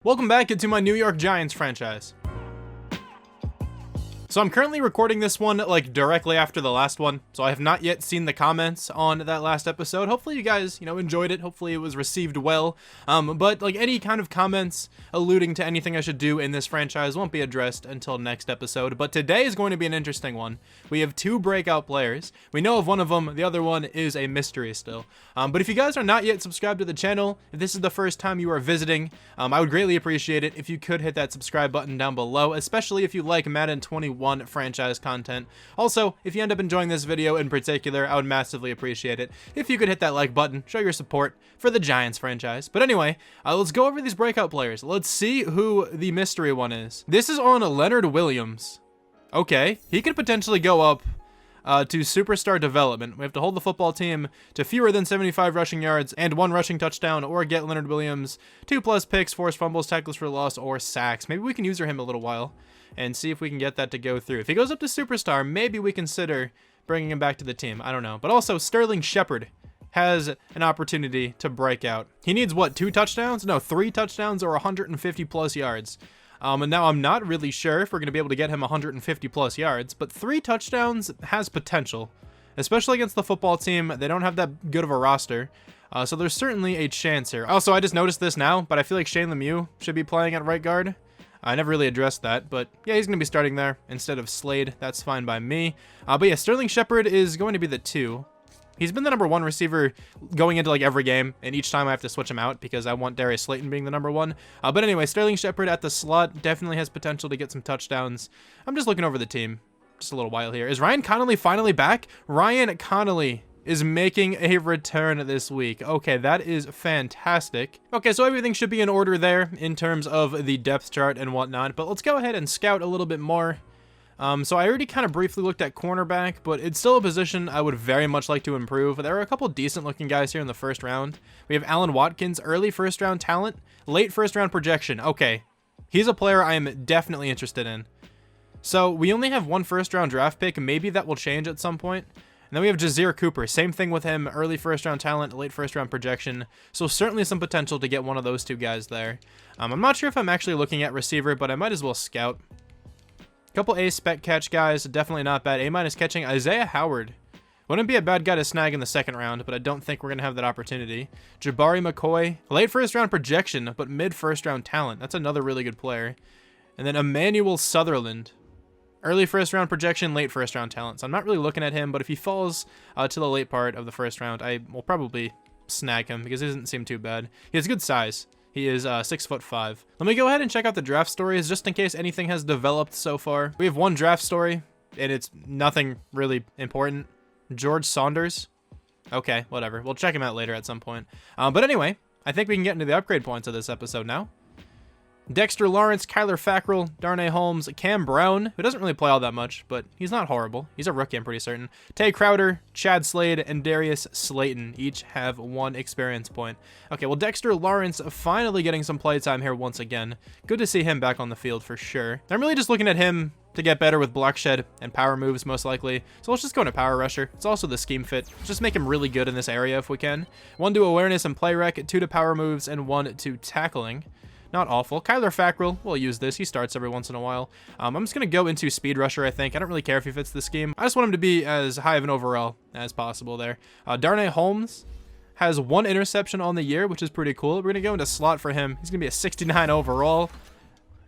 Welcome back into my New York Giants franchise. So I'm currently recording this one like directly after the last one, so I have not yet seen the comments on that last episode. Hopefully you guys, enjoyed it. Hopefully it was received well. But like any kind of comments alluding to anything I should do in this franchise won't be addressed until next episode. But today is going to be an interesting one. We have two breakout players. We know of one of them. The other one is a mystery still. But if you guys are not yet subscribed to the channel, if this is the first time you are visiting, I would greatly appreciate it if you could hit that subscribe button down below, especially if you like Madden 21 franchise content. Also, if you end up enjoying this video in particular, I would massively appreciate it if you could hit that like button, show your support for the Giants franchise. But anyway, let's go over these breakout players. Let's see who the mystery one is. This is on Leonard Williams. Okay, he could potentially go up to superstar development. We have to hold the football team to fewer than 75 rushing yards and 1 rushing touchdown, or get Leonard Williams 2+ picks, forced fumbles, tackles for loss, or sacks. Maybe we can user him a little while and see if we can get that to go through. If he goes up to superstar, maybe we consider bringing him back to the team. I don't know. But also, Sterling Shepard has an opportunity to break out. He needs, what, 2 touchdowns? No, 3 touchdowns or 150+ yards. And now I'm not really sure if we're going to be able to get him 150+ yards, but 3 touchdowns has potential, especially against the football team. They don't have that good of a roster, so there's certainly a chance here. Also, I just noticed this now, but I feel like Shane Lemieux should be playing at right guard. I never really addressed that, but yeah, he's going to be starting there instead of Slade. That's fine by me. But yeah, Sterling Shepard is going to be the 2. He's been the number 1 receiver going into like every game, and each time I have to switch him out because I want Darius Slayton being the number 1. But anyway, Sterling Shepard at the slot definitely has potential to get some touchdowns. I'm just looking over the team just a little while here. Is Ryan Connolly finally back? Ryan Connolly is making a return this week. Okay, that is fantastic. Okay, so everything should be in order there in terms of the depth chart and whatnot, but let's go ahead and scout a little bit more. So I already kind of briefly looked at cornerback, but it's still a position I would very much like to improve. There are a couple decent looking guys here in the first round. We have Allen Watkins, early first round talent, late first round projection. Okay, he's a player I am definitely interested in. So we only have 1 first round draft pick. Maybe that will change at some point. And then we have Jazir Cooper. Same thing with him, early first round talent, late first round projection. So certainly some potential to get one of those 2 guys there. I'm not sure if I'm actually looking at receiver, but I might as well scout. Couple A spec catch guys, definitely not bad. A- catching Isaiah Howard. Wouldn't be a bad guy to snag in the 2nd round, but I don't think we're going to have that opportunity. Jabari McCoy, late first round projection, but mid first round talent. That's another really good player. And then Emmanuel Sutherland. Early first round projection, late first round talent. So I'm not really looking at him, but if he falls to the late part of the first round, I will probably snag him because he doesn't seem too bad. He has good size. He is 6'5". Let me go ahead and check out the draft stories just in case anything has developed so far. We have 1 draft story, and it's nothing really important. George Saunders. Okay, whatever. We'll check him out later at some point. But anyway, I think we can get into the upgrade points of this episode now. Dexter Lawrence, Kyler Fackrell, Darnay Holmes, Cam Brown, who doesn't really play all that much, but he's not horrible. He's a rookie, I'm pretty certain. Tay Crowder, Chad Slade, and Darius Slayton each have 1 experience point. Okay, well, Dexter Lawrence finally getting some playtime here once again. Good to see him back on the field for sure. I'm really just looking at him to get better with block shed and power moves most likely. So let's just go into power rusher. It's also the scheme fit. Just make him really good in this area if we can. 1 to awareness and play rec, 2 to power moves, and 1 to tackling. Not awful. Kyler Fackrell, we'll use this. He starts every once in a while. I'm just going to go into speed rusher, I think. I don't really care if he fits the scheme. I just want him to be as high of an overall as possible there. Darnay Holmes has 1 interception on the year, which is pretty cool. We're going to go into slot for him. He's going to be a 69 overall.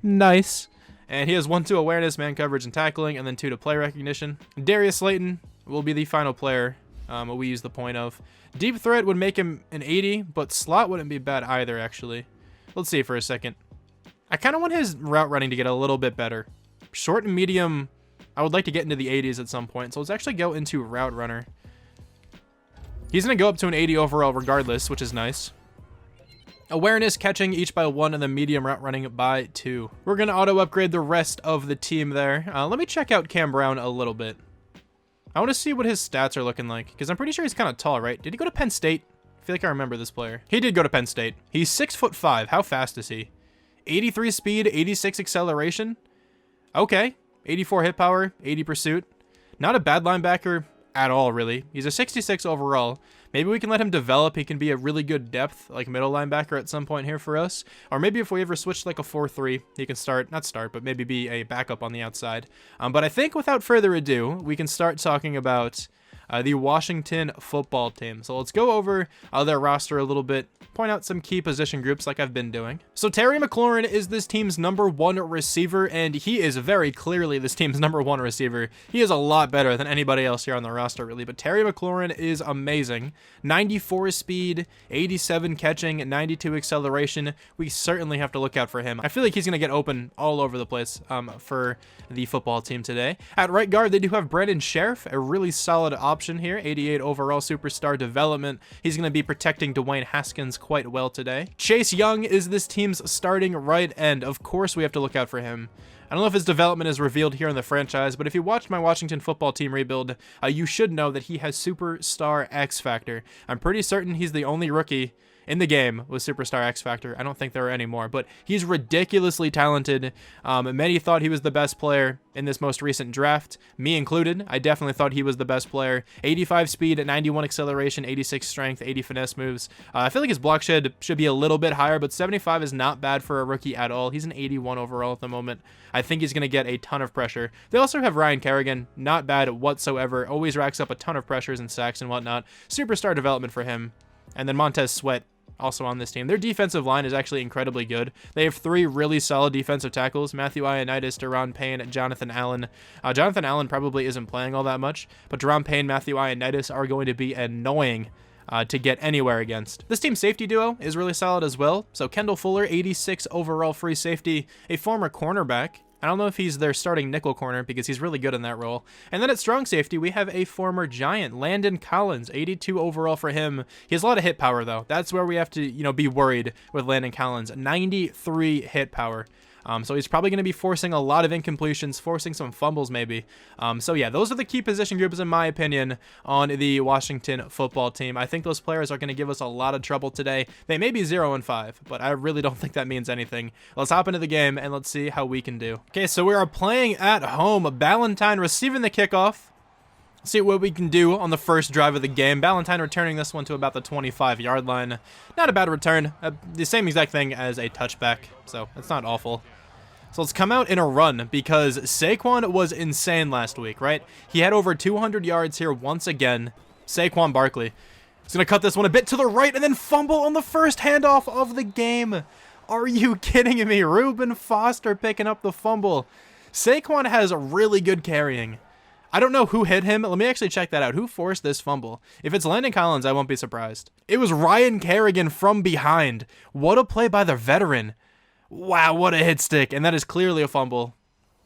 Nice. And he has 1 to awareness, man coverage, and tackling, and then 2 to play recognition. Darius Slayton will be the final player we use the point of. Deep threat would make him an 80, but slot wouldn't be bad either, actually. Let's see for a second. I kind of want his route running to get a little bit better. Short and medium, I would like to get into the 80s at some point. So let's actually go into route runner. He's going to go up to an 80 overall regardless, which is nice. Awareness, catching each by 1, and then medium route running by 2. We're going to auto upgrade the rest of the team there. Let me check out Cam Brown a little bit. I want to see what his stats are looking like, because I'm pretty sure he's kind of tall, right? Did he go to Penn State? I feel like I remember this player. He did go to Penn State. He's 6'5". How fast is he? 83 speed, 86 acceleration. Okay. 84 hit power, 80 pursuit. Not a bad linebacker at all, really. He's a 66 overall, Maybe we can let him develop. He can be a really good depth, like middle linebacker at some point here for us. Or maybe if we ever switch to like a 4-3, he can not start, but maybe be a backup on the outside. But I think without further ado, we can start talking about the Washington football team. So let's go over their roster a little bit, point out some key position groups like I've been doing. So Terry McLaurin is this team's #1 receiver, and he is very clearly this team's #1 receiver. He is a lot better than anybody else here on the roster, really, but Terry McLaurin is amazing. 94 speed, 87 catching, 92 acceleration. We certainly have to look out for him. I feel like he's going to get open all over the place for the football team today. At right guard, they do have Brandon Sheriff, a really solid option here, 88 overall superstar development. He's going to be protecting Dwayne Haskins quite well today. Chase Young is this team's starting right end. Of course, we have to look out for him. I don't know if his development is revealed here in the franchise, but if you watched my Washington football team rebuild, you should know that he has superstar X factor. I'm pretty certain he's the only rookie in the game with superstar X factor. I don't think there are any more, but he's ridiculously talented. Many thought he was the best player in this most recent draft, me included. I definitely thought he was the best player. 85 speed, 91 acceleration, 86 strength, 80 finesse moves. I feel like his block shed should be a little bit higher, but 75 is not bad for a rookie at all. He's an 81 overall at the moment. I think he's going to get a ton of pressure. They also have Ryan Kerrigan, not bad whatsoever. Always racks up a ton of pressures and sacks and whatnot. Superstar development for him. And then Montez Sweat, also on this team. Their defensive line is actually incredibly good. They have 3 really solid defensive tackles: Matthew Ioannidis, Deron Payne, Jonathan Allen. Jonathan Allen probably isn't playing all that much, but Deron Payne, Matthew Ioannidis are going to be annoying to get anywhere against. This team safety duo is really solid as well. So Kendall Fuller, 86 overall free safety, a former cornerback. I don't know if he's their starting nickel corner because he's really good in that role. And then at strong safety, we have a former Giant, Landon Collins, 82 overall for him. He has a lot of hit power, though. That's where we have to, be worried with Landon Collins. 93 hit power. So he's probably going to be forcing a lot of incompletions, forcing some fumbles maybe. So yeah, those are the key position groups in my opinion on the Washington football team. I think those players are going to give us a lot of trouble today. They may be 0-5, but I really don't think that means anything. Let's hop into the game and let's see how we can do. Okay, so we are playing at home. Ballantyne receiving the kickoff. See what we can do on the first drive of the game. Ballantyne returning this one to about the 25-yard line. Not a bad return. The same exact thing as a touchback, so it's not awful. So let's come out in a run because Saquon was insane last week, right? He had over 200 yards here once again. Saquon Barkley. He's going to cut this one a bit to the right and then fumble on the first handoff of the game. Are you kidding me? Reuben Foster picking up the fumble. Saquon has really good carrying. I don't know who hit him. Let me actually check that out. Who forced this fumble? If it's Landon Collins, I won't be surprised. It was Ryan Kerrigan from behind. What a play by the veteran. Wow, what a hit stick. And that is clearly a fumble.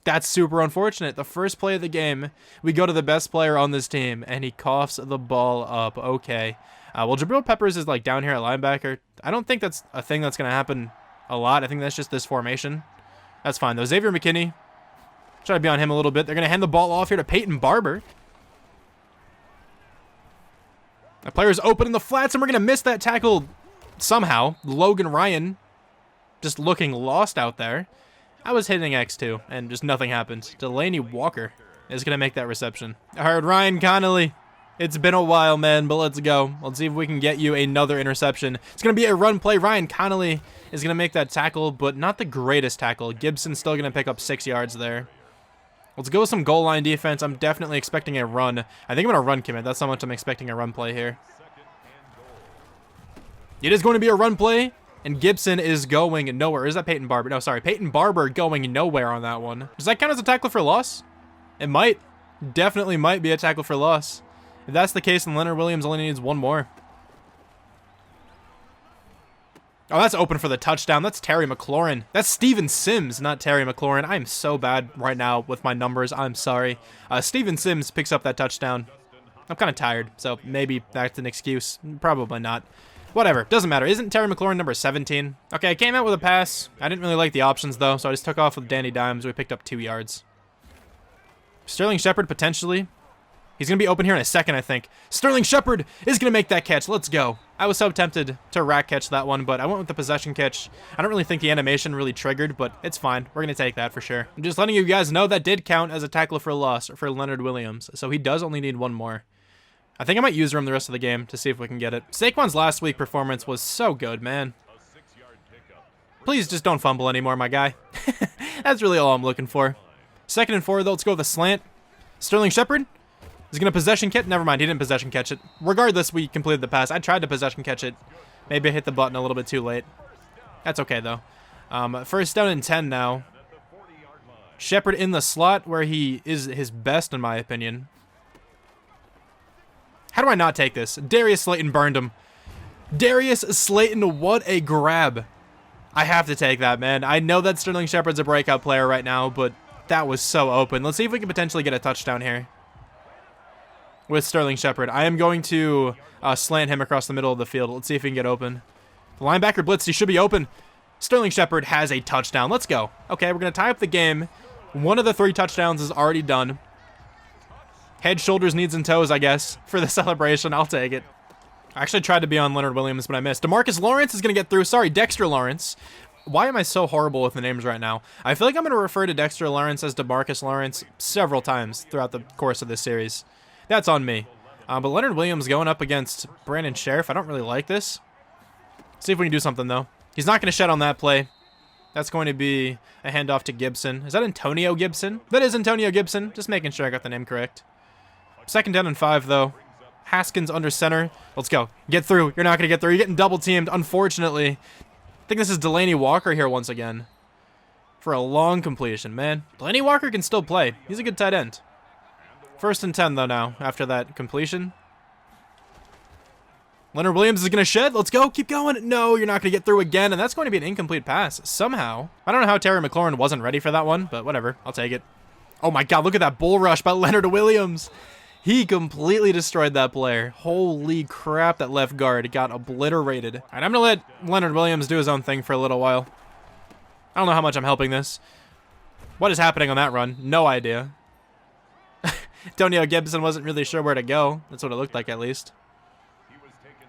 That's super unfortunate. The first play of the game, we go to the best player on this team, and he coughs the ball up. Okay. Well, Jabril Peppers is like down here at linebacker. I don't think that's a thing that's going to happen a lot. I think that's just this formation. That's fine, though. Xavier McKinney. Try to be on him a little bit. They're going to hand the ball off here to Peyton Barber. The player's open in the flats, and we're going to miss that tackle somehow. Logan Ryan just looking lost out there. I was hitting X2, and just nothing happened. Delaney Walker is going to make that reception. All right, Ryan Connolly. It's been a while, man, but let's go. Let's see if we can get you another interception. It's going to be a run play. Ryan Connolly is going to make that tackle, but not the greatest tackle. Gibson's still going to pick up 6 yards there. Let's go with some goal line defense. I'm definitely expecting a run. I think I'm going to run commit. That's how much I'm expecting a run play here. It is going to be a run play, and Gibson is going nowhere. Is that Peyton Barber? No, sorry. Peyton Barber going nowhere on that one. Does that count as a tackle for loss? It might. Definitely might be a tackle for loss. If that's the case, then Leonard Williams only needs one more. Oh, that's open for the touchdown. That's Terry McLaurin. That's Steven Sims, not Terry McLaurin. I'm so bad right now with my numbers. I'm sorry. Steven Sims picks up that touchdown. I'm kind of tired, so maybe that's an excuse. Probably not. Whatever. Doesn't matter. Isn't Terry McLaurin number 17? Okay, I came out with a pass. I didn't really like the options, though, so I just took off with Danny Dimes. We picked up 2 yards. Sterling Shepard, potentially. He's going to be open here in a second, I think. Sterling Shepard is going to make that catch. Let's go. I was so tempted to rack catch that one, but I went with the possession catch. I don't really think the animation really triggered, but it's fine. We're going to take that for sure. I'm just letting you guys know that did count as a tackle for loss for Leonard Williams, so he does only need one more. I think I might use Room the rest of the game to see if we can get it. Saquon's last week performance was so good, man. Please just don't fumble anymore, my guy. That's really all I'm looking for. 2nd and 4, though. Let's go with a slant. Sterling Shepard is going to possession catch. Never mind, he didn't possession catch it. Regardless, we completed the pass. I tried to possession catch it. Maybe I hit the button a little bit too late. That's okay, though. 1st down and 10 now. Shepard in the slot where he is his best, in my opinion. How do I not take this? Darius Slayton burned him. Darius Slayton, what a grab. I have to take that, man. I know that Sterling Shepard's a breakout player right now, but that was so open. Let's see if we can potentially get a touchdown here with Sterling Shepard. I am going to slant him across the middle of the field. Let's see if he can get open. The linebacker blitzed. He should be open. Sterling Shepard has a touchdown. Let's go. Okay, we're going to tie up the game. One of the 3 touchdowns is already done. Head, shoulders, knees, and toes, I guess, for the celebration. I'll take it. I actually tried to be on Leonard Williams, but I missed. DeMarcus Lawrence is going to get through. Sorry, Dexter Lawrence. Why am I so horrible with the names right now? I feel like I'm going to refer to Dexter Lawrence as DeMarcus Lawrence several times throughout the course of this series. That's on me. But Leonard Williams going up against Brandon Sheriff. I don't really like this. See if we can do something, though. He's not going to shed on that play. That's going to be a handoff to Gibson. Is that Antonio Gibson? That is Antonio Gibson. Just making sure I got the name correct. 2nd down and 5, though. Haskins under center. Let's go. Get through. You're not going to get through. You're getting double teamed, unfortunately. I think this is Delaney Walker here once again. For a long completion, man. Delaney Walker can still play. He's a good tight end. 1st and 10, though, now, after that completion. Leonard Williams is going to shed. Let's go. Keep going. No, you're not going to get through again, and that's going to be an incomplete pass somehow. I don't know how Terry McLaurin wasn't ready for that one, but whatever. I'll take it. Oh, my God. Look at that bull rush by Leonard Williams. He completely destroyed that player. Holy crap, that left guard got obliterated. All right, I'm going to let Leonard Williams do his own thing for a little while. I don't know how much I'm helping this. What is happening on that run? No idea. Antonio Gibson wasn't really sure where to go. That's what it looked like, at least.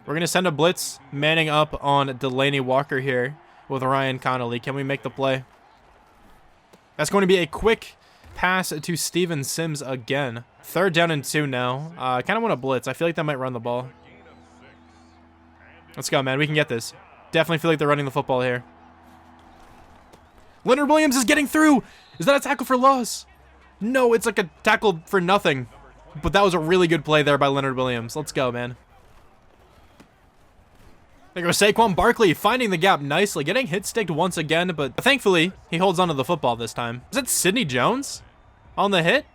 We're going to send a blitz, manning up on Delaney Walker here with Ryan Connolly. Can we make the play? That's going to be a quick pass to Steven Sims again. 3rd down and 2 now. I kind of want to blitz. I feel like they might run the ball. Let's go, man. We can get this. Definitely feel like they're running the football here. Leonard Williams is getting through. Is that a tackle for loss? No, it's like a tackle for nothing. But that was a really good play there by Leonard Williams. Let's go, man. There goes Saquon Barkley finding the gap nicely, getting hit-sticked once again, but thankfully, he holds onto the football this time. Is that Sidney Jones on the hit?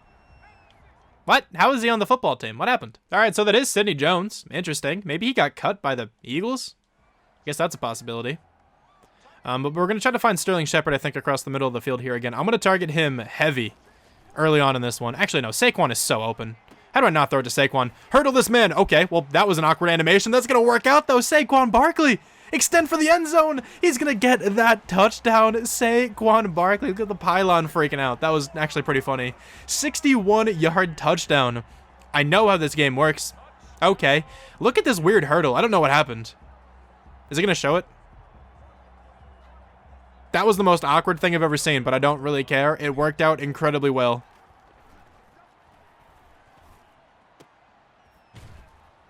What? How is he on the football team? What happened? All right, so that is Sidney Jones. Interesting. Maybe he got cut by the Eagles? I guess that's a possibility. But we're going to try to find Sterling Shepard, I think, across the middle of the field here again. I'm going to target him heavy early on in this one. Actually, no, Saquon is so open. How do I not throw it to Saquon? Hurdle this man. Okay, well, that was an awkward animation. That's going to work out, though. Saquon Barkley. Extend for the end zone. He's going to get that touchdown. Saquon Barkley. Look at the pylon freaking out. That was actually pretty funny. 61-yard touchdown. I know how this game works. Okay. Look at this weird hurdle. I don't know what happened. Is it going to show it? That was the most awkward thing I've ever seen, but I don't really care. It worked out incredibly well.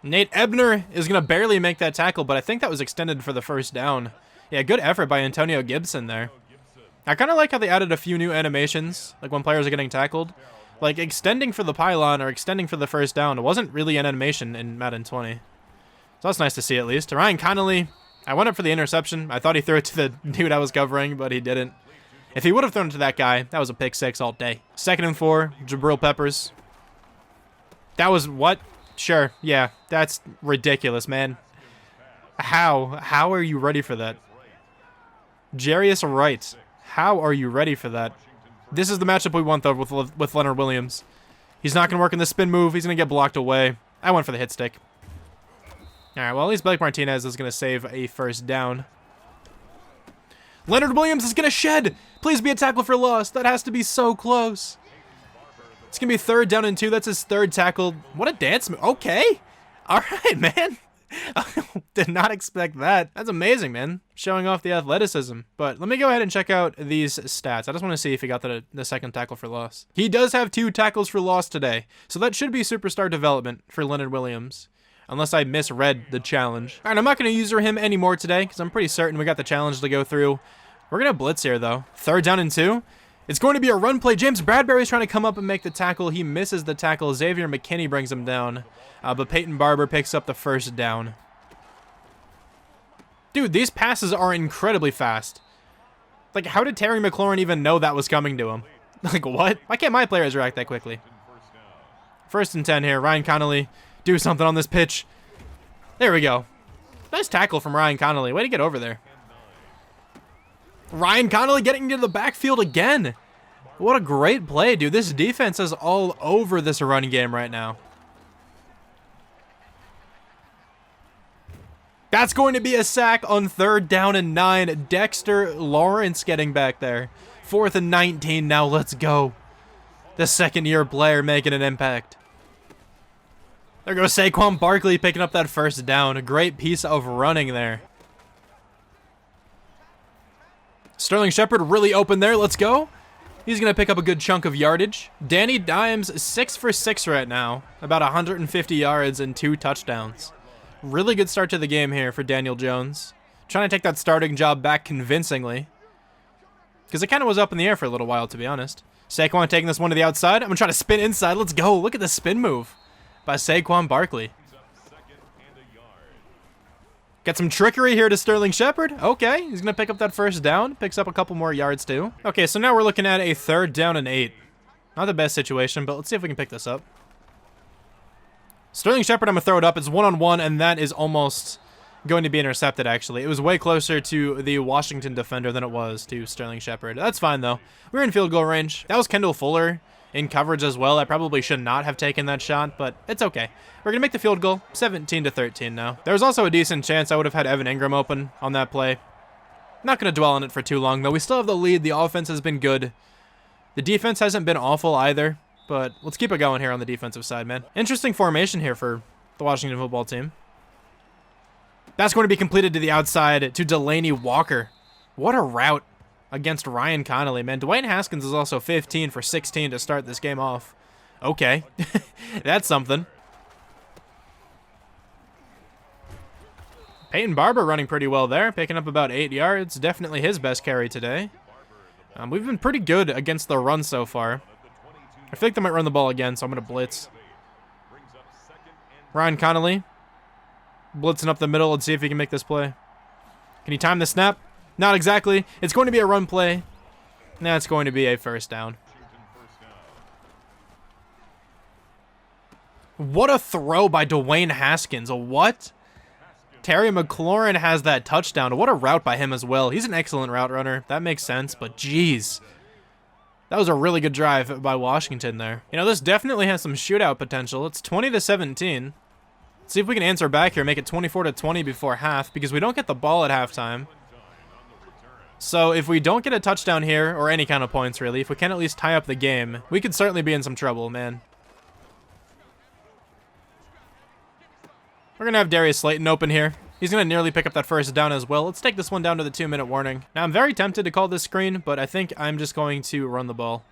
Nate Ebner is going to barely make that tackle, but I think that was extended for the 1st down. Yeah, good effort by Antonio Gibson there. I kind of like how they added a few new animations, like when players are getting tackled. Like extending for the pylon or extending for the 1st down. It wasn't really an animation in Madden 20. So that's nice to see at least. Ryan Connolly, I went up for the interception. I thought he threw it to the dude I was covering, but he didn't. If he would have thrown it to that guy, that was a pick 6 all day. 2nd and 4, Jabril Peppers. That was what? Sure, yeah, that's ridiculous, man. How are you ready for that? Jarius Wright, how are you ready for that? This is the matchup we want, though, with Leonard Williams. He's not going to work in the spin move. He's going to get blocked away. I went for the hit stick. All right, well, at least Blake Martinez is going to save a 1st down. Leonard Williams is going to shed. Please be a tackle for loss. That has to be so close. It's going to be 3rd down and 2. That's his 3rd tackle. What a dance move. Okay. All right, man. Did not expect that. That's amazing, man. Showing off the athleticism. But let me go ahead and check out these stats. I just want to see if he got the second tackle for loss. He does have 2 tackles for loss today. So that should be superstar development for Leonard Williams. Unless I misread the challenge. All right, I'm not going to user him anymore today because I'm pretty certain we got the challenge to go through. We're going to blitz here, though. 3rd down and 2. It's going to be a run play. James Bradbury's trying to come up and make the tackle. He misses the tackle. Xavier McKinney brings him down. But Peyton Barber picks up the 1st down. Dude, these passes are incredibly fast. Like, how did Terry McLaurin even know that was coming to him? Like, what? Why can't my players react that quickly? 1st and 10 here. Ryan Connolly. Do something on this pitch. There we go. Nice tackle from Ryan Connolly. Way to get over there. Ryan Connolly getting into the backfield again. What a great play, dude. This defense is all over this run game right now. That's going to be a sack on 3rd down and 9. Dexter Lawrence getting back there. 4th and 19 now. Let's go. The 2nd-year player making an impact. There goes Saquon Barkley picking up that 1st down. A great piece of running there. Sterling Shepard really open there. Let's go. He's going to pick up a good chunk of yardage. Danny Dimes 6 for 6 right now. About 150 yards and 2 touchdowns. Really good start to the game here for Daniel Jones. Trying to take that starting job back convincingly. Because it kind of was up in the air for a little while, to be honest. Saquon taking this one to the outside. I'm going to try to spin inside. Let's go. Look at the spin move by Saquon Barkley. Get some trickery here to Sterling Shepard. Okay, he's going to pick up that 1st down. Picks up a couple more yards too. Okay, so now we're looking at a 3rd down and 8. Not the best situation, but let's see if we can pick this up. Sterling Shepard, I'm going to throw it up. It's 1-on-1, and that is almost going to be intercepted, actually. It was way closer to the Washington defender than it was to Sterling Shepard. That's fine, though. We're in field goal range. That was Kendall Fuller in coverage as well. I probably should not have taken that shot, but it's okay. We're going to make the field goal, 17-13 now. There was also a decent chance I would have had Evan Ingram open on that play. Not going to dwell on it for too long, though. We still have the lead. The offense has been good. The defense hasn't been awful either, but let's keep it going here on the defensive side, man. Interesting formation here for the Washington football team. That's going to be completed to the outside to Delaney Walker. What a route against Ryan Connolly, man. Dwayne Haskins is also 15 for 16 to start this game off. Okay, that's something. Peyton Barber running pretty well there, picking up about 8 yards. Definitely his best carry today. We've been pretty good against the run so far. I think they might run the ball again, so I'm going to blitz. Ryan Connolly blitzing up the middle. Let's see if he can make this play. Can he time the snap? Not exactly. It's going to be a run play. Now it's going to be a 1st down. What a throw by Dwayne Haskins. What? Terry McLaurin has that touchdown. What a route by him as well. He's an excellent route runner. That makes sense, but geez. That was a really good drive by Washington there. You know, this definitely has some shootout potential. It's 20-17. Let's see if we can answer back here, make it 24-20 before half, because we don't get the ball at halftime. So if we don't get a touchdown here, or any kind of points really, if we can at least tie up the game, we could certainly be in some trouble, man. We're going to have Darius Slayton open here. He's going to nearly pick up that 1st down as well. Let's take this one down to the 2-minute warning. Now, I'm very tempted to call this screen, but I think I'm just going to run the ball.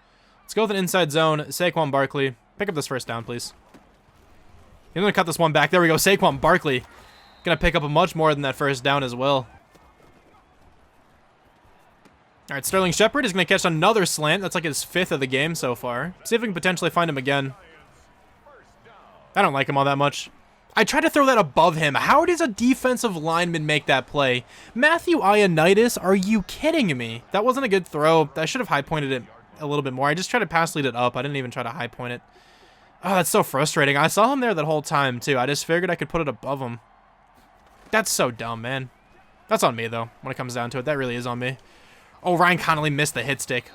Let's go with an inside zone. Saquon Barkley. Pick up this 1st down, please. He's going to cut this one back. There we go. Saquon Barkley. Going to pick up a much more than that 1st down as well. All right, Sterling Shepard is going to catch another slant. That's like his 5th of the game so far. See if we can potentially find him again. I don't like him all that much. I tried to throw that above him. How does a defensive lineman make that play? Matthew Ioannidis, are you kidding me? That wasn't a good throw. I should have high-pointed it a little bit more. I just tried to pass lead it up. I didn't even try to high-point it. Oh, that's so frustrating. I saw him there that whole time, too. I just figured I could put it above him. That's so dumb, man. That's on me, though, when it comes down to it. That really is on me. Oh, Ryan Connolly missed the hit stick.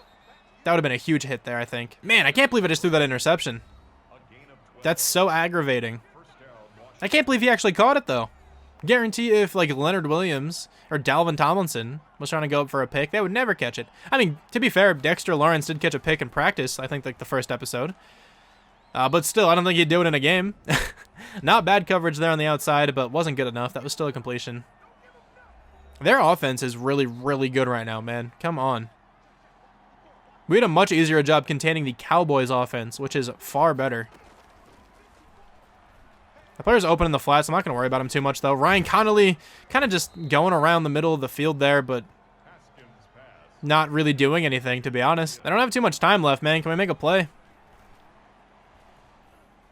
That would have been a huge hit there, I think. Man, I can't believe I just threw that interception. That's so aggravating. I can't believe he actually caught it, though. Guarantee if, like, Leonard Williams or Dalvin Tomlinson was trying to go up for a pick, they would never catch it. I mean, to be fair, Dexter Lawrence did catch a pick in practice, I think, like, the 1st episode. But still, I don't think he'd do it in a game. Not bad coverage there on the outside, but wasn't good enough. That was still a completion. Their offense is really, really good right now, man. Come on. We had a much easier job containing the Cowboys offense, which is far better. The player's open in the flats. I'm not going to worry about him too much, though. Ryan Connolly kind of just going around the middle of the field there, but not really doing anything, to be honest. I don't have too much time left, man. Can we make a play?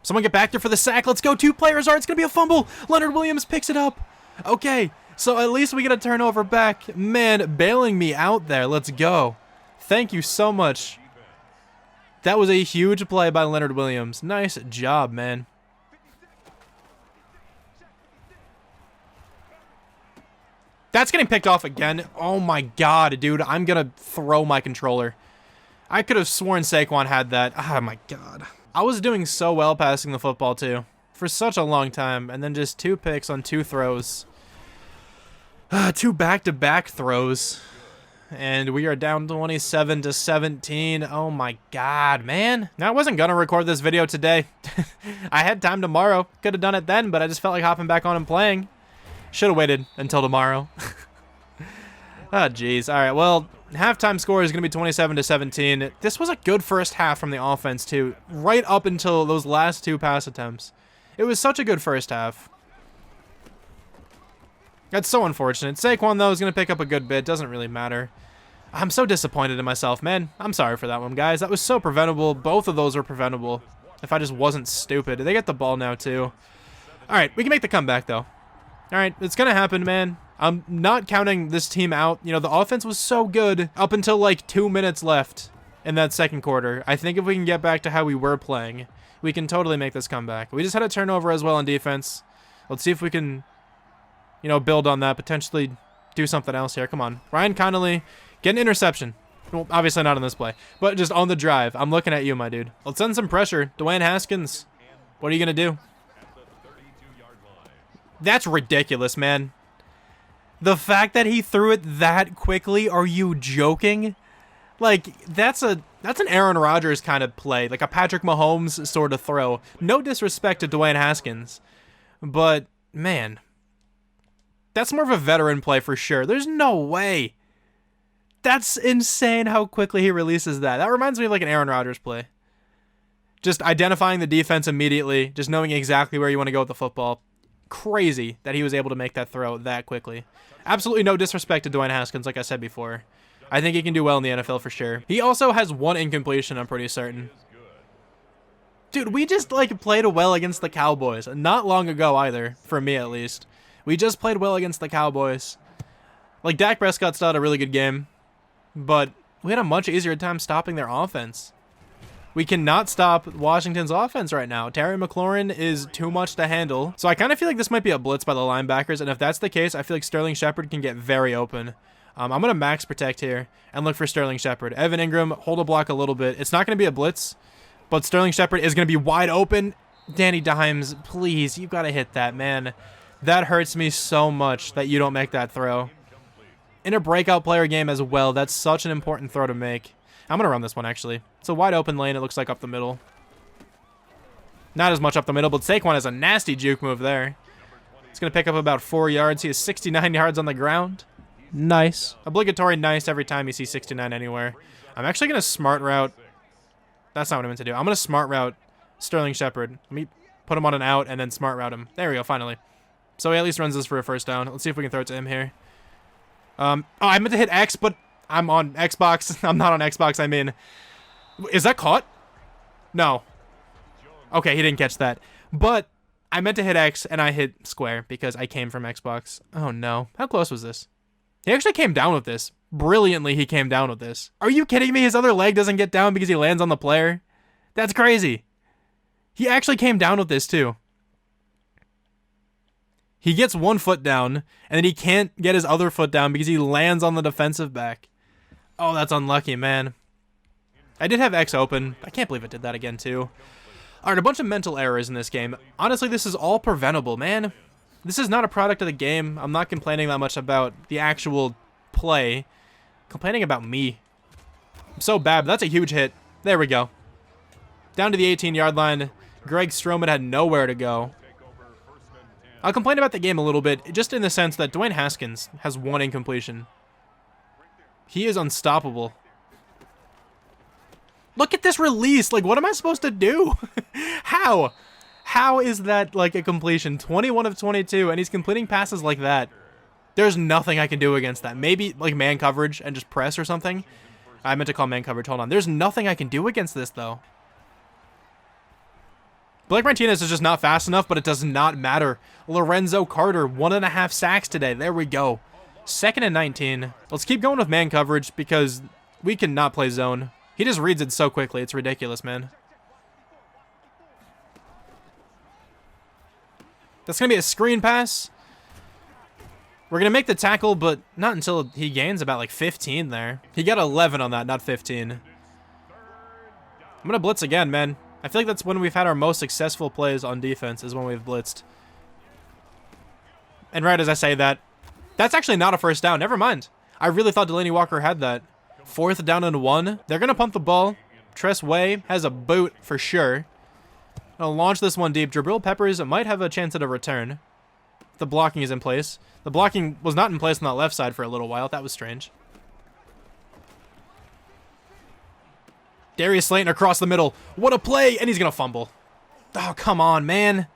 Someone get back there for the sack. Let's go. 2 players are. It's going to be a fumble. Leonard Williams picks it up. Okay, so at least we get a turnover back. Man, bailing me out there. Let's go. Thank you so much. That was a huge play by Leonard Williams. Nice job, man. That's getting picked off again. Oh my god, dude. I'm going to throw my controller. I could have sworn Saquon had that. Oh my god. I was doing so well passing the football, too. For such a long time. And then just 2 picks on 2 throws. 2 back-to-back throws. And we are down 27-17. Oh my god, man. Now, I wasn't going to record this video today. I had time tomorrow. Could have done it then, but I just felt like hopping back on and playing. Should have waited until tomorrow. Oh, jeez. All right, well, halftime score is going to be 27-17. This was a good first half from the offense, too, right up until those last 2 pass attempts. It was such a good first half. That's so unfortunate. Saquon, though, is going to pick up a good bit. Doesn't really matter. I'm so disappointed in myself, man. I'm sorry for that one, guys. That was so preventable. Both of those were preventable if I just wasn't stupid. They get the ball now, too. All right, we can make the comeback, though. All right, it's going to happen, man. I'm not counting this team out. You know, the offense was so good up until like 2 minutes left in that second quarter. I think if we can get back to how we were playing, we can totally make this comeback. We just had a turnover as well on defense. Let's see if we can, you know, build on that, potentially do something else here. Come on. Ryan Connolly, get an interception. Well, obviously not on this play, but just on the drive. I'm looking at you, my dude. Let's send some pressure. Dwayne Haskins, what are you going to do? That's ridiculous, man. The fact that he threw it that quickly, are you joking? Like, that's an Aaron Rodgers kind of play, like a Patrick Mahomes sort of throw. No disrespect to Dwayne Haskins, but, man, that's more of a veteran play for sure. There's no way. That's insane how quickly he releases that. That reminds me of like an Aaron Rodgers play. Just identifying the defense immediately, just knowing exactly where you want to go with the football. Crazy that he was able to make that throw that quickly. Absolutely no disrespect to Dwayne Haskins, like I said before. I think he can do well in the NFL for sure. He also has 1 incompletion, I'm pretty certain. Dude, we just like played well against the Cowboys. Not long ago either, for me at least. We just played well against the Cowboys. Like, Dak Prescott still had a really good game, but we had a much easier time stopping their offense. We cannot stop Washington's offense right now. Terry McLaurin is too much to handle. So I kind of feel like this might be a blitz by the linebackers, and if that's the case, I feel like Sterling Shepard can get very open. I'm going to max protect here and look for Sterling Shepard. Evan Ingram, hold a block a little bit. It's not going to be a blitz, but Sterling Shepard is going to be wide open. Danny Dimes, please, you got to hit that, man. That hurts me so much that you don't make that throw. In a breakout player game as well, that's such an important throw to make. I'm going to run this one, actually. It's a wide open lane, it looks like, up the middle. Not as much up the middle, but Saquon has a nasty juke move there. It's going to pick up about 4 yards. He has 69 yards on the ground. Nice. Obligatory nice every time you see 69 anywhere. I'm actually going to smart route. That's not what I meant to do. I'm going to smart route Sterling Shepard. Let me put him on an out and then smart route him. There we go, finally. So he at least runs this for a first down. Let's see if we can throw it to him here. Oh, I meant to hit X, but I'm on Xbox. I'm not on Xbox, I mean. Is that caught? No. Okay, he didn't catch that. But I meant to hit X, and I hit square because I came from Xbox. Oh, no. How close was this? He actually came down with this. Brilliantly, he came down with this. Are you kidding me? His other leg doesn't get down because he lands on the player? That's crazy. He actually came down with this, too. He gets 1 foot down, and then he can't get his other foot down because he lands on the defensive back. Oh, that's unlucky, man. I did have X open. I can't believe it did that again, too. All right, a bunch of mental errors in this game. Honestly, this is all preventable, man. This is not a product of the game. I'm not complaining that much about the actual play. I'm complaining about me. I'm so bad, but that's a huge hit. There we go. Down to the 18-yard line. Greg Stroman had nowhere to go. I'll complain about the game a little bit, just in the sense that Dwayne Haskins has 1 incompletion. He is unstoppable. Look at this release. Like, what am I supposed to do? How? How is that, like, a completion? 21 of 22, and he's completing passes like that. There's nothing I can do against that. Maybe, like, man coverage and just press or something. I meant to call man coverage. Hold on. There's nothing I can do against this, though. Blake Martinez is just not fast enough, but it does not matter. Lorenzo Carter, 1.5 sacks today. There we go. 2nd and 19. Let's keep going with man coverage because we cannot play zone. He just reads it so quickly. It's ridiculous, man. That's going to be a screen pass. We're going to make the tackle, but not until he gains about like 15 there. He got 11 on that, not 15. I'm going to blitz again, man. I feel like that's when we've had our most successful plays on defense, is when we've blitzed. And right as I say that, that's actually not a first down. Never mind. I really thought Delaney Walker had that. 4th down and 1. They're going to punt the ball. Tress Way has a boot for sure. I'll launch this one deep. Jabril Peppers might have a chance at a return. The blocking is in place. The blocking was not in place on that left side for a little while. That was strange. Darius Slayton across the middle. What a play! And he's going to fumble. Oh, come on, man.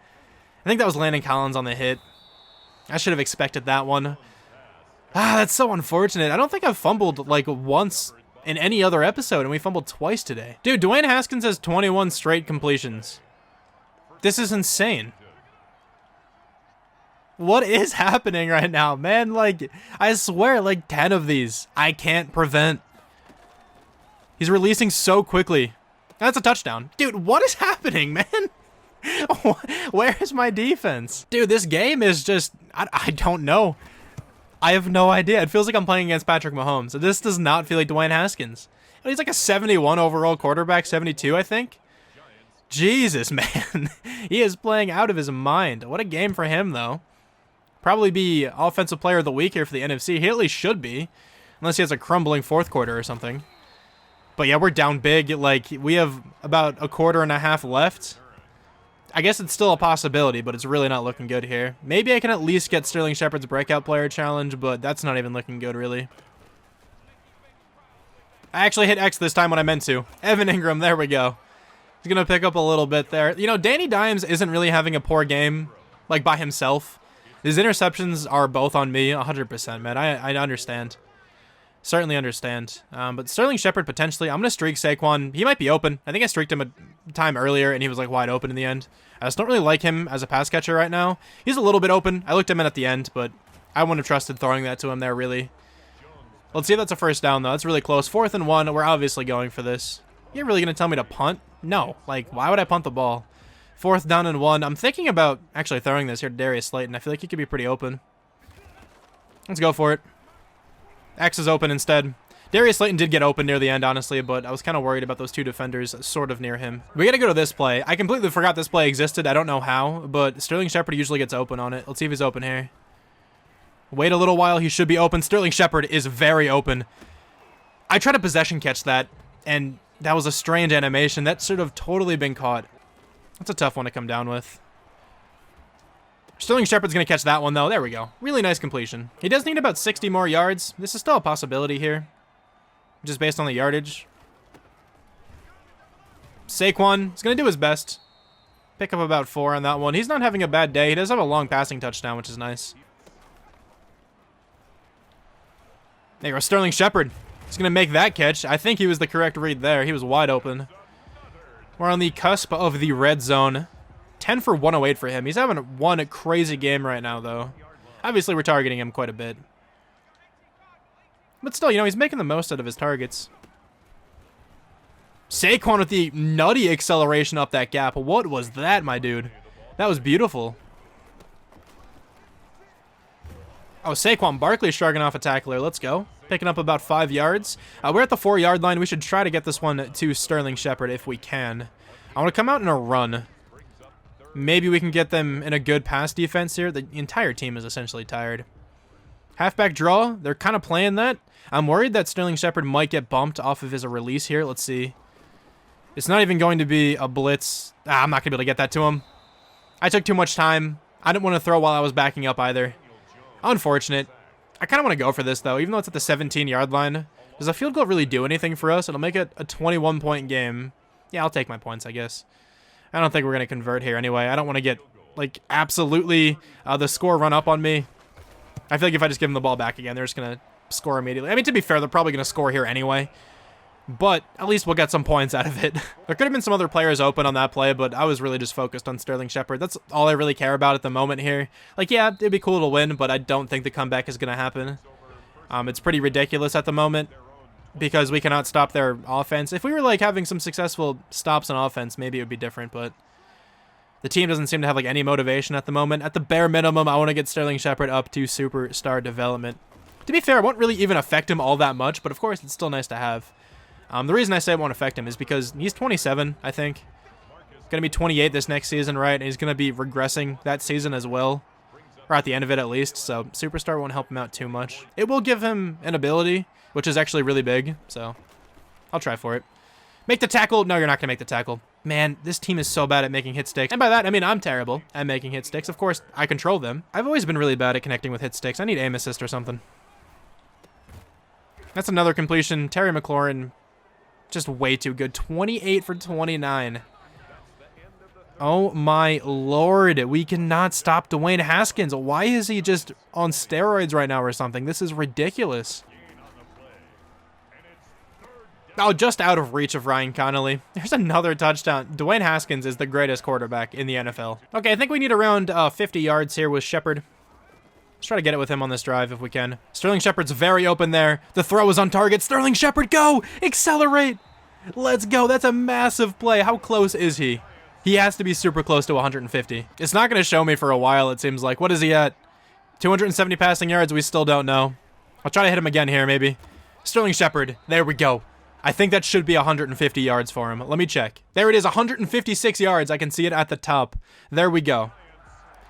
I think that was Landon Collins on the hit. I should have expected that one. Ah, that's so unfortunate. I don't think I've fumbled like once in any other episode, and we fumbled twice today. Dude, Dwayne Haskins has 21 straight completions. This is insane. What is happening right now, man? Like, I swear, like 10 of these I can't prevent. He's releasing so quickly. That's a touchdown. Dude, what is happening, man? Where is my defense? Dude, this game is just... I don't know. I have no idea. It feels like I'm playing against Patrick Mahomes. This does not feel like Dwayne Haskins. He's like a 71 overall quarterback, 72, I think. Jesus, man. He is playing out of his mind. What a game for him, though. Probably be Offensive Player of the Week here for the NFC. He at least should be. Unless he has a crumbling 4th quarter or something. But yeah, we're down big. Like, we have about a 1/4 left. I guess it's still a possibility, but it's really not looking good here. Maybe I can at least get Sterling Shepard's Breakout Player Challenge, but that's not even looking good, really. I actually hit X this time when I meant to. Evan Ingram, there we go. He's going to pick up a little bit there. You know, Danny Dimes isn't really having a poor game, like, by himself. His interceptions are both on me, 100%, man. I understand. Certainly understand. But Sterling Shepard, potentially. I'm going to streak Saquon. He might be open. I think I streaked him a time earlier, and he was, like, wide open in the end. I just don't really like him as a pass catcher right now. He's a little bit open. I looked him in at the end, but I wouldn't have trusted throwing that to him there, really. Let's see if that's a first down, though. That's really close. 4th and 1. We're obviously going for this. You're really going to tell me to punt? No. Like, why would I punt the ball? 4th down and 1. I'm thinking about actually throwing this here to Darius Slayton. I feel like he could be pretty open. Let's go for it. X is open instead. Darius Slayton did get open near the end, honestly, but I was kind of worried about those 2 defenders sort of near him. We got to go to this play. I completely forgot this play existed. I don't know how, but Sterling Shepard usually gets open on it. Let's see if he's open here. Wait a little while. He should be open. Sterling Shepard is very open. I tried to possession catch that, and that was a strange animation. That should have totally been caught. That's a tough one to come down with. Sterling Shepard's going to catch that one, though. There we go. Really nice completion. He does need about 60 more yards. This is still a possibility here, just based on the yardage. Saquon is going to do his best. Pick up about 4 on that one. He's not having a bad day. He does have a long passing touchdown, which is nice. There you go. Sterling Shepard. He's going to make that catch. I think he was the correct read there. He was wide open. We're on the cusp of the red zone. 10 for 108 for him. He's having one crazy game right now, though. Obviously, we're targeting him quite a bit. But still, you know, he's making the most out of his targets. Saquon with the nutty acceleration up that gap. What was that, my dude? That was beautiful. Oh, Saquon Barkley shrugging off a tackler. Let's go. Picking up about 5 yards. We're at the 4-yard line. We should try to get this one to Sterling Shepard if we can. I want to come out in a run. Maybe we can get them in a good pass defense here. The entire team is essentially tired. Halfback draw. They're kind of playing that. I'm worried that Sterling Shepard might get bumped off of his release here. Let's see. It's not even going to be a blitz. I'm not going to be able to get that to him. I took too much time. I didn't want to throw while I was backing up either. Unfortunate. I kind of want to go for this, though, even though it's at the 17-yard line. Does a field goal really do anything for us? It'll make it a 21-point game. Yeah, I'll take my points, I guess. I don't think we're going to convert here anyway. I don't want to get, like, absolutely the score run up on me. I feel like if I just give them the ball back again, they're just going to score immediately. I mean, to be fair, they're probably going to score here anyway. But at least we'll get some points out of it. There could have been some other players open on that play, but I was really just focused on Sterling Shepard. That's all I really care about at the moment here. Like, yeah, it'd be cool to win, but I don't think the comeback is going to happen. It's pretty ridiculous at the moment because we cannot stop their offense. If we were, like, having some successful stops on offense, maybe it would be different, but the team doesn't seem to have, like, any motivation at the moment. At the bare minimum, I want to get Sterling Shepard up to superstar development. To be fair, it won't really even affect him all that much, but of course, it's still nice to have. The reason I say it won't affect him is because he's 27, I think. Going to be 28 this next season, right? And he's going to be regressing that season as well. Or at the end of it, at least. So, Superstar won't help him out too much. It will give him an ability, which is actually really big. So, I'll try for it. Make the tackle. No, you're not going to make the tackle. Man, this team is so bad at making hit sticks. And by that, I mean I'm terrible at making hit sticks. Of course, I control them. I've always been really bad at connecting with hit sticks. I need aim assist or something. That's another completion. Terry McLaurin... just way too good. 28 for 29. Oh my lord. We cannot stop Dwayne Haskins. Why is he just on steroids right now or something? This is ridiculous. Oh, just out of reach of Ryan Connolly. There's another touchdown. Dwayne Haskins is the greatest quarterback in the NFL. Okay, I think we need around 50 yards here with Shepard. Let's try to get it with him on this drive if we can. Sterling Shepard's very open there. The throw is on target. Sterling Shepard, go! Accelerate! Let's go. That's a massive play. How close is he? He has to be super close to 150. It's not going to show me for a while, it seems like. What is he at? 270 passing yards? We still don't know. I'll try to hit him again here, maybe. Sterling Shepard. There we go. I think that should be 150 yards for him. Let me check. There it is, 156 yards. I can see it at the top. There we go.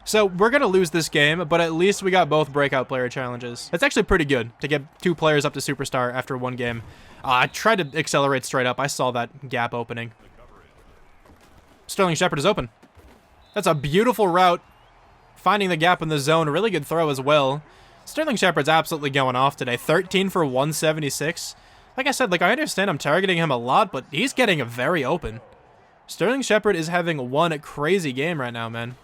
So we're going to lose this game, but at least we got both breakout player challenges. That's actually pretty good to get 2 players up to superstar after 1 game. I tried to accelerate straight up. I saw that gap opening. Sterling Shepard is open. That's a beautiful route. Finding the gap in the zone. Really good throw as well. Sterling Shepard's absolutely going off today. 13 for 176. Like I said, I understand I'm targeting him a lot, but he's getting very open. Sterling Shepard is having one crazy game right now, man.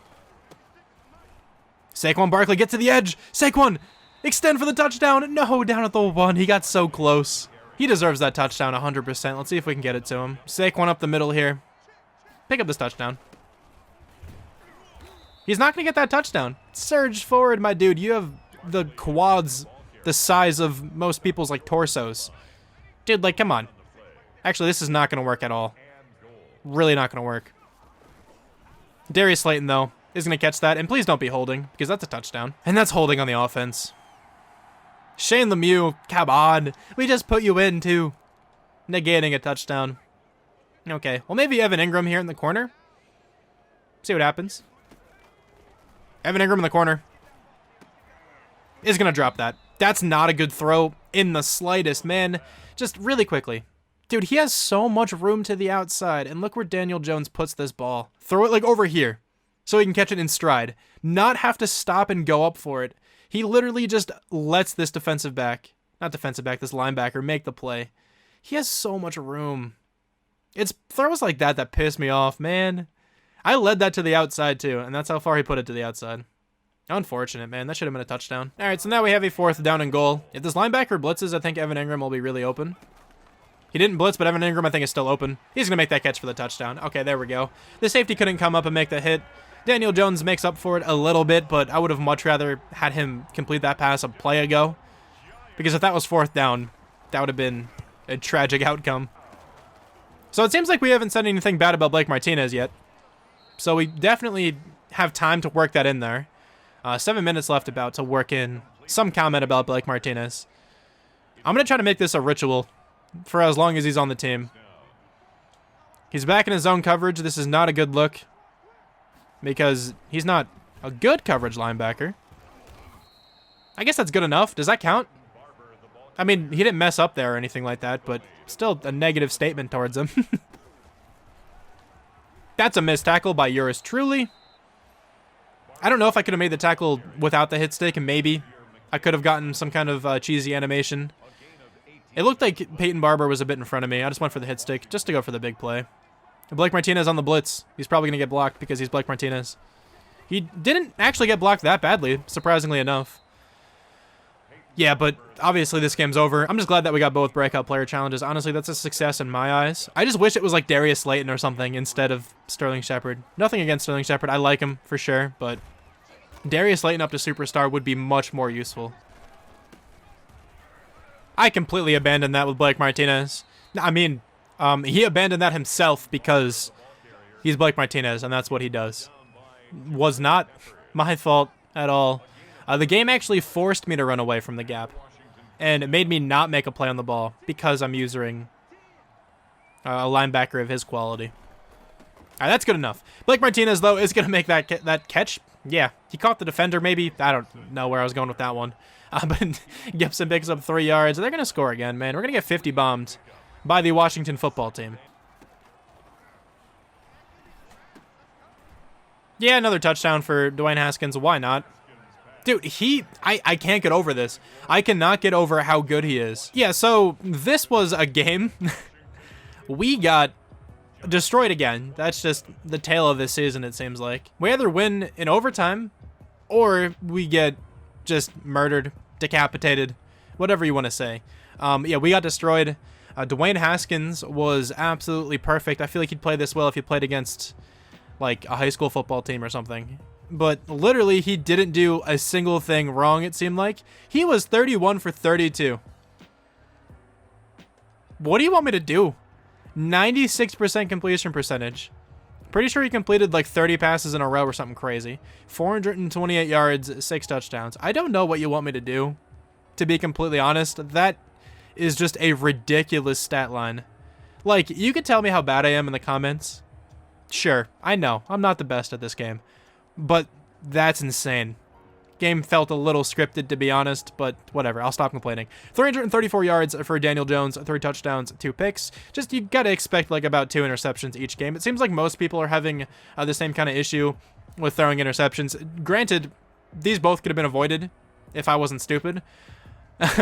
Saquon Barkley, get to the edge. Saquon, extend for the touchdown. No, down at the 1. He got so close. He deserves that touchdown 100%. Let's see if we can get it to him. Saquon up the middle here. Pick up this touchdown. He's not going to get that touchdown. Surge forward, my dude. You have the quads the size of most people's, torsos. Dude, come on. Actually, this is not going to work at all. Really not going to work. Darius Slayton, though, is going to catch that. And please don't be holding, because that's a touchdown. And that's holding on the offense. Shane Lemieux, come on. We just put you in, too. Negating a touchdown. Okay. Well, maybe Evan Ingram here in the corner. See what happens. Evan Ingram in the corner. Is going to drop that. That's not a good throw in the slightest, man. Just really quickly. Dude, he has so much room to the outside. And look where Daniel Jones puts this ball. Throw it, over here. So he can catch it in stride. Not have to stop and go up for it. He literally just lets this this linebacker make the play. He has so much room. It's throws like that piss me off, man. I led that to the outside, too, and that's how far he put it to the outside. Unfortunate, man. That should have been a touchdown. All right, so now we have a 4th down and goal. If this linebacker blitzes, I think Evan Ingram will be really open. He didn't blitz, but Evan Ingram, I think, is still open. He's going to make that catch for the touchdown. Okay, there we go. The safety couldn't come up and make the hit. Daniel Jones makes up for it a little bit, but I would have much rather had him complete that pass a play ago. Because if that was 4th down, that would have been a tragic outcome. So it seems like we haven't said anything bad about Blake Martinez yet. So we definitely have time to work that in there. 7 minutes left about to work in some comment about Blake Martinez. I'm going to try to make this a ritual for as long as he's on the team. He's back in his zone coverage. This is not a good look because he's not a good coverage linebacker. I guess that's good enough. Does that count? I mean, he didn't mess up there or anything like that, but still a negative statement towards him. That's a missed tackle by yours truly. I don't know if I could have made the tackle without the hit stick, and maybe I could have gotten some kind of cheesy animation. It looked like Peyton Barber was a bit in front of me. I just went for the hit stick just to go for the big play. Blake Martinez on the blitz. He's probably going to get blocked because he's Blake Martinez. He didn't actually get blocked that badly, surprisingly enough. Yeah, but obviously this game's over. I'm just glad that we got both breakout player challenges. Honestly, that's a success in my eyes. I just wish it was like Darius Slayton or something instead of Sterling Shepard. Nothing against Sterling Shepard. I like him for sure, but Darius Slayton up to superstar would be much more useful. I completely abandoned that with Blake Martinez. I mean, he abandoned that himself because he's Blake Martinez, and that's what he does. Was not my fault at all. The game actually forced me to run away from the gap, and it made me not make a play on the ball because I'm using a linebacker of his quality. All right, that's good enough. Blake Martinez, though, is going to make that catch. Yeah, he caught the defender, maybe. I don't know where I was going with that one. But Gibson picks up 3 yards. They're going to score again, man. We're going to get 50 bombed by the Washington football team. Yeah, another touchdown for Dwayne Haskins. Why not? Dude, I can't get over this. I cannot get over how good he is. Yeah, so this was a game. We got destroyed again. That's just the tale of this season, it seems like. We either win in overtime or we get just murdered, decapitated, whatever you want to say. Yeah, we got destroyed. Dwayne Haskins was absolutely perfect. I feel like he'd play this well if he played against like a high school football team or something. But literally, he didn't do a single thing wrong, it seemed like. He was 31 for 32. What do you want me to do? 96% completion percentage. Pretty sure he completed like 30 passes in a row or something crazy. 428 yards, 6 touchdowns. I don't know what you want me to do, to be completely honest. That is just a ridiculous stat line. Like, you could tell me how bad I am in the comments. Sure, I know. I'm not the best at this game. But that's insane. Game felt a little scripted, to be honest, but whatever. I'll stop complaining. 334 yards for Daniel Jones, 3 touchdowns, 2 picks. Just, you gotta expect like about 2 interceptions each game. It seems like most people are having the same kind of issue with throwing interceptions. Granted, these both could have been avoided if I wasn't stupid.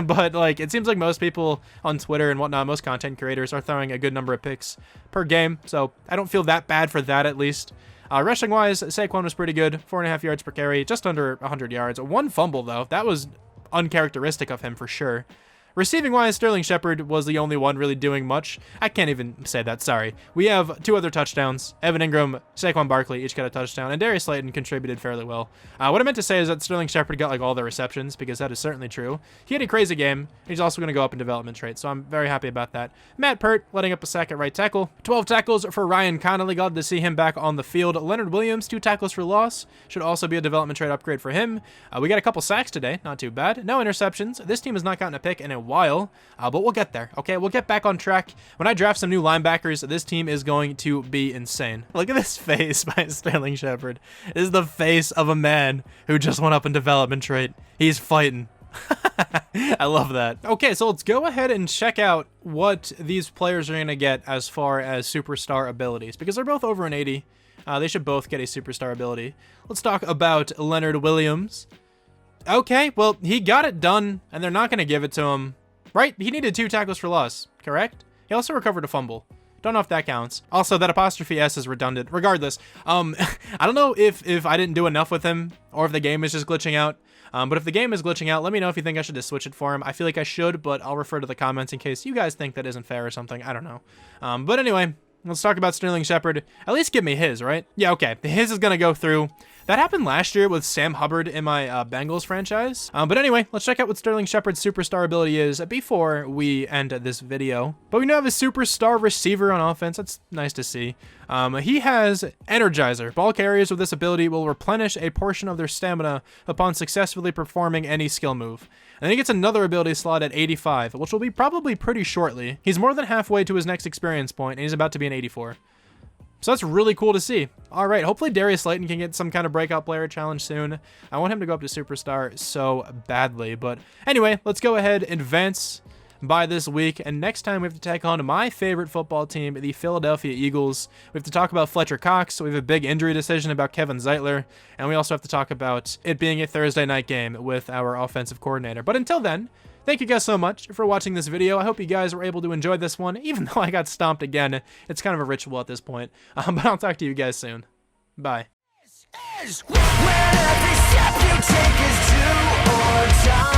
But like, it seems like most people on Twitter and whatnot, most content creators are throwing a good number of picks per game. So I don't feel that bad for that, at least. Rushing-wise, Saquon was pretty good. 4.5 yards per carry, just under 100 yards. 1 fumble, though. That was uncharacteristic of him for sure. Receiving-wise, Sterling Shepard was the only one really doing much. I can't even say that, sorry. We have 2 other touchdowns. Evan Ingram, Saquon Barkley each got a touchdown, and Darius Slayton contributed fairly well. What I meant to say is that Sterling Shepard got like all the receptions, because that is certainly true. He had a crazy game. He's also going to go up in development traits, so I'm very happy about that. Matt Pert letting up a sack at right tackle. 12 tackles for Ryan Connolly. Glad to see him back on the field. Leonard Williams, 2 tackles for loss. Should also be a development trait upgrade for him. We got a couple sacks today. Not too bad. No interceptions. This team has not gotten a pick in a while, but we'll get there. Okay, we'll get back on track. When I draft some new linebackers, this team is going to be insane. Look at this face by Sterling Shepard. This is the face of a man who just went up in development trait. He's fighting. I love that. Okay, so let's go ahead and check out what these players are going to get as far as superstar abilities, because they're both over an 80. They should both get a superstar ability. Let's talk about Leonard Williams. Okay, well, he got it done, and they're not going to give it to him. Right? He needed 2 tackles for loss, correct? He also recovered a fumble. Don't know if that counts. Also, that apostrophe S is redundant. Regardless, I don't know if I didn't do enough with him, or if the game is just glitching out. But if the game is glitching out, let me know if you think I should just switch it for him. I feel like I should, but I'll refer to the comments in case you guys think that isn't fair or something. I don't know. But anyway, let's talk about Sterling Shepard. At least give me his, right? Yeah, okay. His is going to go through. That happened last year with Sam Hubbard in my Bengals franchise. But anyway, let's check out what Sterling Shepard's superstar ability is before we end this video. But we now have a superstar receiver on offense. That's nice to see. He has Energizer. Ball carriers with this ability will replenish a portion of their stamina upon successfully performing any skill move. And then he gets another ability slot at 85, which will be probably pretty shortly. He's more than halfway to his next experience point, and he's about to be an 84. So that's really cool to see. All right, hopefully Darius Slayton can get some kind of breakout player challenge soon. I want him to go up to superstar so badly. But anyway, let's go ahead and advance by this week. And next time we have to take on my favorite football team, the Philadelphia Eagles. We have to talk about Fletcher Cox. We have a big injury decision about Kevin Zeitler. And we also have to talk about it being a Thursday night game with our offensive coordinator. But until then, thank you guys so much for watching this video. I hope you guys were able to enjoy this one, even though I got stomped again. It's kind of a ritual at this point. But I'll talk to you guys soon. Bye. Where every step you take is do or die.